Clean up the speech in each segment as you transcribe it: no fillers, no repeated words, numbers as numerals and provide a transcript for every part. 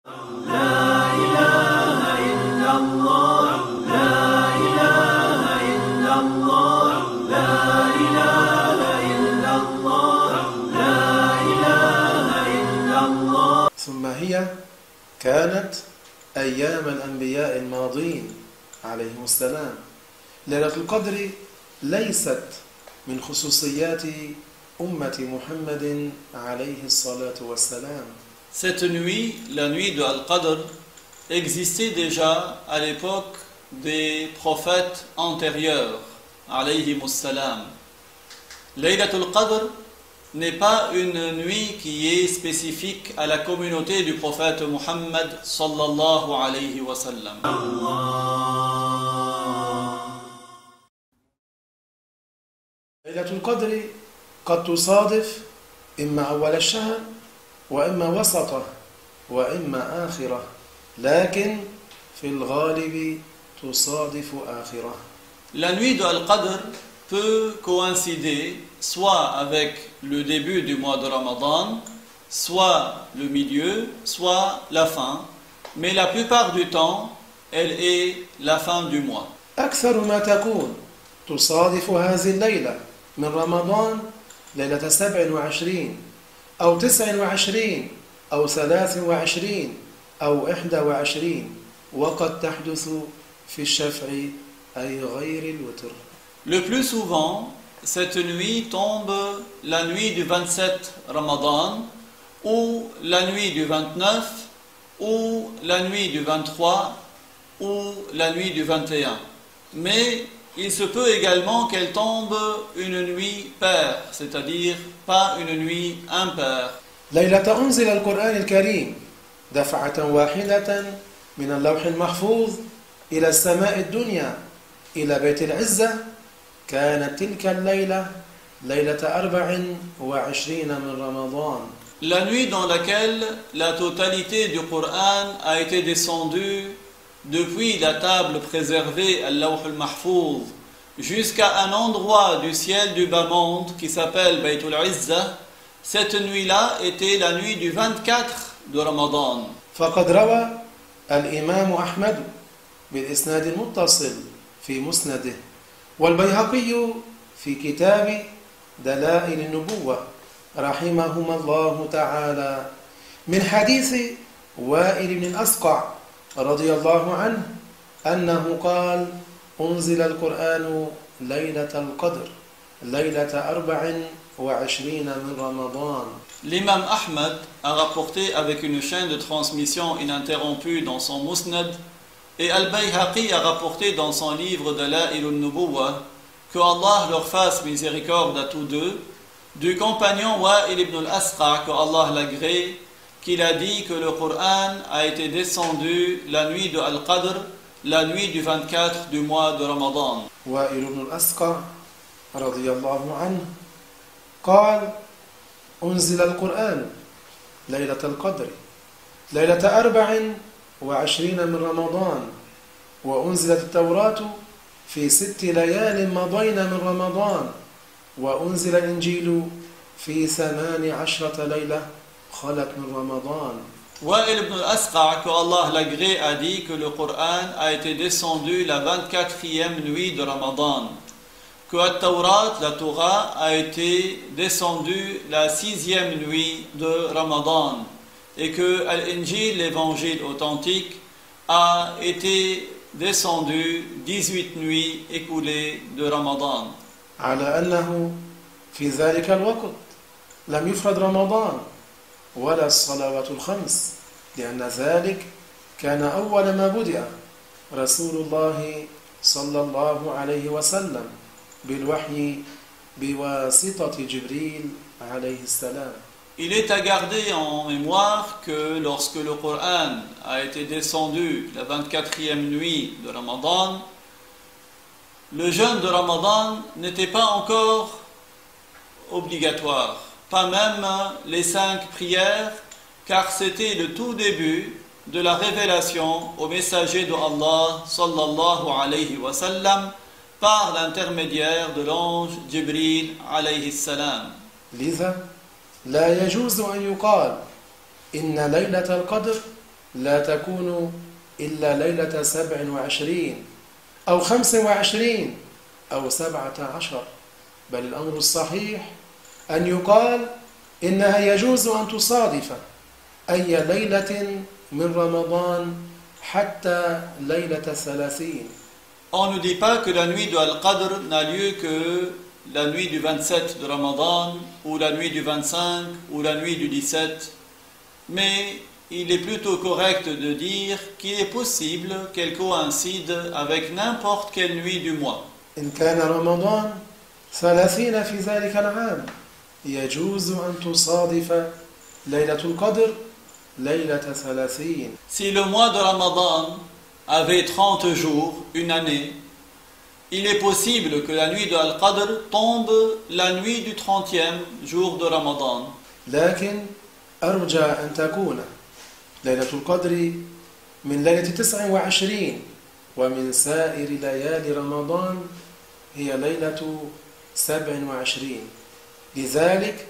ثم هي كانت أيام الأنبياء الماضين عليهم السلام. ليلة القدر ليست من خصوصيات أمة محمد عليه الصلاة والسلام. Cette nuit, la nuit de Al-Qadr, existait déjà à l'époque des prophètes antérieurs, alayhimus salam. Laylatul Qadr n'est pas une nuit qui est spécifique à la communauté du prophète Muhammad sallallahu alayhi wa sallam. ليلة القدر قد تصادف إما أول الشهر وإما وسطه وإما آخره، لكن في الغالب تصادف آخره. La nuit de Al-Qadr peut coïncider soit avec le début du mois de Ramadan, soit le milieu, soit la fin, mais la plupart du temps, elle est la fin du mois. أكثر ما تكون تصادف هذه الليلة من رمضان ليلة 27 أو 29 أو 23 أو 21، وقد تحدث في الشفع أي غير الوتر. Le plus souvent, cette nuit tombe la nuit du 27 Ramadan, ou la nuit du 29, ou la nuit du 23, ou la nuit du 21. Mais il se peut également qu'elle tombe une nuit paire, c'est-à-dire pas une nuit impaire. ليلة أنزل القرآن الكريم دفعة واحدة من اللوح المحفوظ إلى السماء الدنيا إلى بيت العزة، كانت تلك الليلة ليلة 24 من رمضان. La nuit dans laquelle la totalité du Coran a été descendue depuis la table préservée al-Lawh al-Mahfouz jusqu'à un endroit du ciel du bas-monde qui s'appelle Bayt al-Izza, cette nuit-là était la nuit du 24 de Ramadan. فقد روى الإمام أحمد بالإسناد المتصل في مسنده، والبيهقي في كتاب دلائل النبوة رحمهما الله تعالى من حديث وائل بن الأسقع رضي الله عنه أنه قال: أنزل القرآن ليلة القدر ليلة 24 من رمضان. L'imam Ahmad a rapporté avec une chaîne de transmission ininterrompue dans son Musnad, et Al-Bayhaqi a rapporté dans son livre Dala'il al-Nubuwah, que Allah leur fasse miséricorde à tous deux, du compagnon Wa'il ibn al-Asqa, que Allah l'agrée, qu'il a dit que le Coran a été descendu la nuit de Al-Qadr, la nuit du 24 du mois de Ramadan. وائل بن الأسقع رضي الله عنه قال: أنزل القرآن ليلة القدر ليلة 24 من رمضان، وأنزلت التوراة في 6 ليال مضين من رمضان، وأنزل الإنجيل في 18 ليلة خلت من رمضان. Wa'il ibn al-Asqa, que Allah l'agrée, a dit que le Coran a été descendu la 24e nuit de Ramadan, que la Torah a été descendue la 6e nuit de Ramadan, et que Al-Injil, l'évangile authentique, a été descendu 18 nuits écoulées de Ramadan. على أنه في ذلك الوقت لم يفرض رمضان ولا الصلوات الخمس، لأن ذلك كان أول ما بدأ رسول الله صلى الله عليه وسلم بالوحي بواسطة جبريل عليه السلام. Il est à garder en mémoire que lorsque le Coran a été descendu la 24e nuit de Ramadan, le jeûne de Ramadan n'était pas encore obligatoire, pas même les 5 prières, car c'était le tout début de la révélation au messager de Allah sallallahu alayhi wa sallam par l'intermédiaire de l'ange Jibril alayhi salam. لذا لا يجوز أن يقال إن ليلة القدر لا تكون إلا ليلة 27 أو 25 أو 17 بل الأمر الصحيح أن يقال إنها يجوز أن تصادف أي ليلة من رمضان حتى ليلة 30. On ne dit pas que la nuit de Al-Qadr n'a lieu que la nuit du 27 de Ramadan, ou la nuit du 25, ou la nuit du 17, mais il est plutôt correct de dire qu'il est possible qu'elle coïncide avec n'importe quelle nuit du mois. إن كان رمضان 30 في ذلك العام يجوز أن تصادف ليلة القدر ليلة 30. Si le mois de Ramadan avait 30 jours, une année, il est possible que la nuit de Al-Qadr tombe la nuit du 30e jour de Ramadan. لكن أرجى أن تكون ليلة القدر من ليلة 29 ومن سائر ليالي رمضان هي ليلة 27. لذلك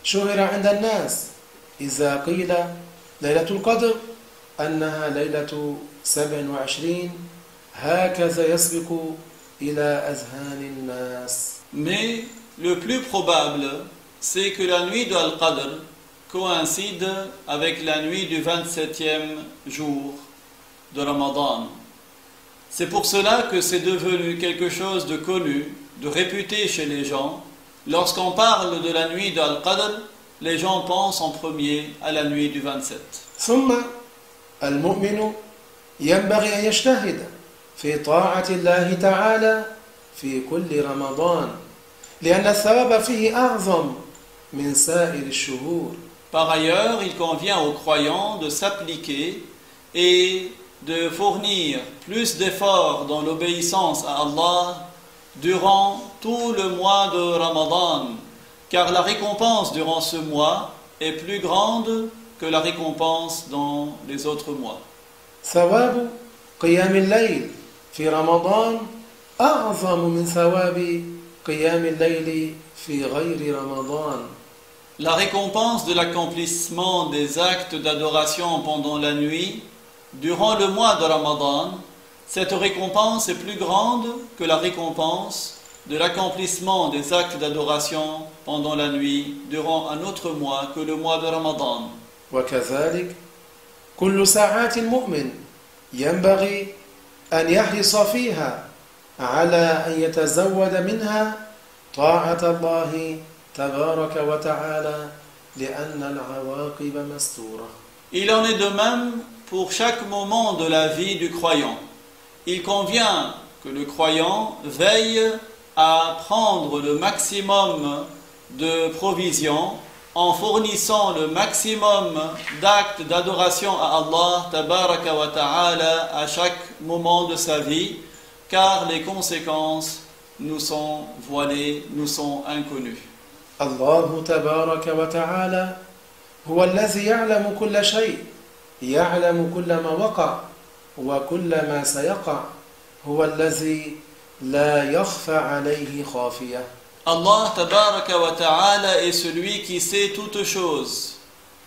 شهر عند الناس إذا قيل ليلة القدر أنها ليلة 27 هكذا يسبق إلى أذهان الناس. Mais le plus probable, c'est que la nuit de Al-Qadr coïncide avec la nuit du 27e jour de Ramadan. C'est pour cela que c'est devenu quelque chose de connu, de réputé chez les gens. Lorsqu'on parle de la nuit de Al-Qadr, les gens pensent en premier à la nuit du 27. ثم المؤمن ينبغي أن يجتهد في طاعة الله تعالى في كل رمضان لأن الثواب فيه أعظم من سائر الشهور. Par ailleurs, il convient aux croyants de s'appliquer et de fournir plus d'efforts dans l'obéissance à Allah durant tout le mois de Ramadan, car la récompense durant ce mois est plus grande que la récompense dans les autres mois. ثواب قيام الليل في رمضان أعظم من ثواب قيام الليل في غير رمضان. La récompense de l'accomplissement des actes d'adoration pendant la nuit, durant le mois de Ramadan, cette récompense est plus grande que la récompense de l'accomplissement des actes d'adoration pendant la nuit, durant un autre mois que le mois de Ramadan. وكذلك كل ساعات المؤمن ينبغي أن يحرص فيها على أن يتزود منها طاعة الله تبارك وتعالى لأن العواقب مستورة. Il en est de même pour chaque moment de la vie du croyant. Il convient que le croyant veille à prendre le maximum de provisions en fournissant le maximum d'actes d'adoration à Allah tabaraka wa ta'ala à chaque moment de sa vie, car les conséquences nous sont voilées, nous sont inconnues. الله تبارك وتعالى هو الذي يعلم كل شيء يعلم كل ما وقع وكل ما سيقع هو الذي لا يخفى عليه خافية. Allah tabaraka wa ta'ala est celui qui sait toutes choses,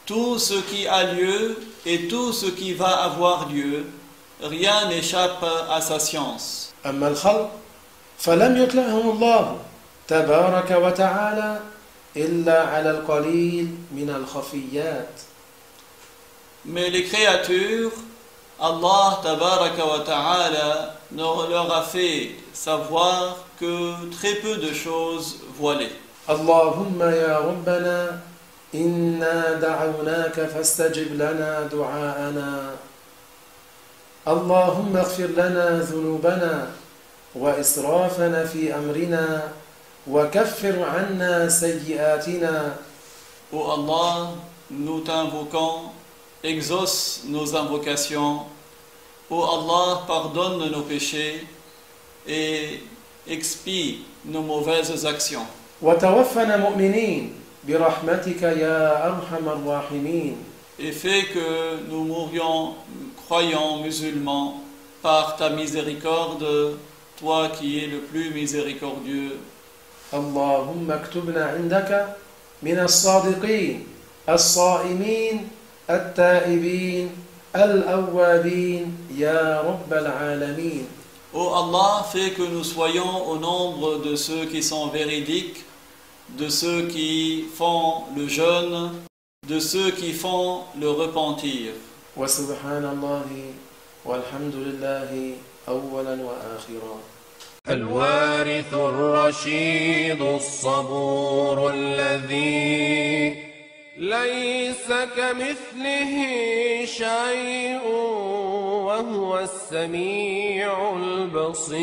tout ce qui a lieu et tout ce qui va avoir lieu, rien n'échappe à sa science. أما الخلق فلم يطلعهم الله تبارك وتعالى إلا على القليل من الخفيات. Mais les créatures, Allah tabaraka wa ta'ala leur a fait savoir que très peu de choses voilées. اللهم يا ربنا إنا دعوناك فاستجب لنا دعاءنا. اللهم اغفر لنا ذنوبنا وإسرافنا في أمرنا وكفر عنا سيئاتنا. Ô Allah, nous t'invoquons, exauce nos invocations. Ô Allah, pardonne nos péchés et expie nos mauvaises actions. وتوفنا مؤمنين برحمتك يا أرحم الراحمين. Et fais que nous mourions croyants musulmans par ta miséricorde, toi qui es le plus miséricordieux. اللهم اكتبنا عندك من الصادقين الصائمين التائبين الأوابين يا رب العالمين. Ô Allah, fais que nous soyons au nombre de ceux qui sont véridiques, de ceux qui font le jeûne, de ceux qui font le repentir. وسبحان الله والحمد لله أولا وآخرا. الوارث الرشيد الصبور الذي ليس كمثله شيء وهو السميع البصير.